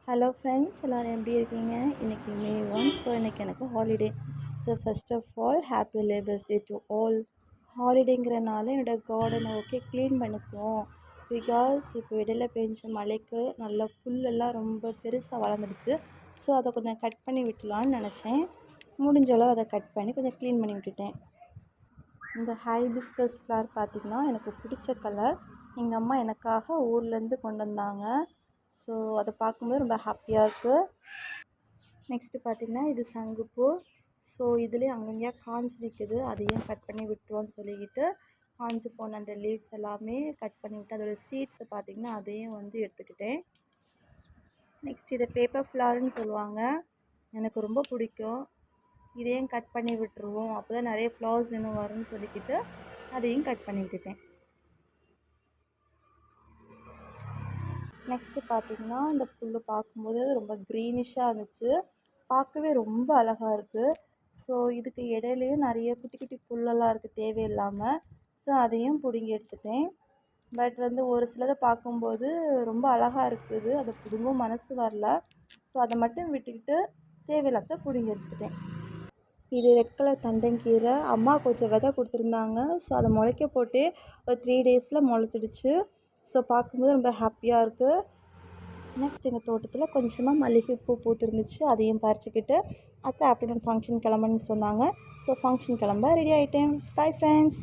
Hello friends, எல்லோரும் எப்படி இருக்கீங்க? இன்றைக்கி மே 1. ஸோ இன்றைக்கி எனக்கு holiday. So first of all happy labours day to all. ஹாலிடேங்கிறனால என்னோடய கார்டனை க்ளீன் பண்ணிக்குவோம். பிகாஸ் இப்போ இடையில பெஞ்ச மழைக்கு நல்லா புல்லெல்லாம் ரொம்ப பெருசாக வளர்ந்துடுச்சு. ஸோ அதை கொஞ்சம் கட் பண்ணி விட்டலான்னு நினச்சேன். முடிஞ்ச அளவு அதை கட் பண்ணி கொஞ்சம் க்ளீன் பண்ணி விட்டுட்டேன். இந்த ஹைபிஸ்கஸ் ஃப்ளவர் பார்த்திங்கன்னா எனக்கு பிடிச்ச கலர். எங்கள் அம்மா எனக்காக ஊர்லேருந்து கொண்டு வந்தாங்க. ஸோ அதை பார்க்கும்போது ரொம்ப ஹாப்பியாக இருக்குது. நெக்ஸ்ட்டு பார்த்திங்கன்னா இது சங்குப்பூ. ஸோ இதுலேயே அங்கங்கேயா காஞ்சி நிற்குது, அதையும் கட் பண்ணி விட்டுருவோன்னு சொல்லிக்கிட்டு காஞ்சி போன அந்த லீவ்ஸ் எல்லாமே கட் பண்ணி விட்டு அதோடய சீட்ஸை பார்த்திங்கன்னா அதையும் எடுத்துக்கிட்டேன். நெக்ஸ்ட் இதை பேப்பர் ஃப்ளவர்னு சொல்லுவாங்க, எனக்கு ரொம்ப பிடிக்கும். இதையும் கட் பண்ணி விட்டுருவோம், அப்போ தான் நிறைய ஃப்ளவர்ஸ் இன்னும் வரும்னு சொல்லிக்கிட்டு அதையும் கட் பண்ணி விட்டுட்டேன். நெக்ஸ்ட்டு பார்த்திங்கன்னா இந்த புல் பார்க்கும்போது ரொம்ப க்ரீனிஷாக இருந்துச்சு, பார்க்கவே ரொம்ப அழகாக இருக்குது. ஸோ இதுக்கு இடையிலையும் நிறைய குட்டி குட்டி புல்லெல்லாம் இருக்குது தேவையில்லாமல். ஸோ அதையும் பிடுங்கி எடுத்துட்டேன். பட் ஒரு சிலதை பார்க்கும்போது ரொம்ப அழகாக இருக்குது, அதை பிடுங்கவும் மனசு வரல. ஸோ அதை மட்டும் விட்டுக்கிட்டு தேவையில்லாத பிடுங்கி எடுத்துட்டேன். இது ரெட் கலர் தண்டங்கீரை. அம்மா கொஞ்சம் விதை கொடுத்துருந்தாங்க. ஸோ அதை முளைக்க போட்டு ஒரு 3 டேஸில் முளைச்சிடுச்சு. ஸோ பார்க்கும்போது ரொம்ப ஹாப்பியாக இருக்குது. நெக்ஸ்ட் எங்கள் தோட்டத்தில் கொஞ்சமாக மல்லிகைப்பூ பூத்துருந்துச்சு, அதையும் பறிச்சுக்கிட்டு அத்தை ஆஃப்டர்நூன் ஃபங்க்ஷன் கிளம்புன்னு சொன்னாங்க. ஸோ ஃபங்க்ஷன் கிளம்ப ரெடி ஆகிட்டேன். Bye friends.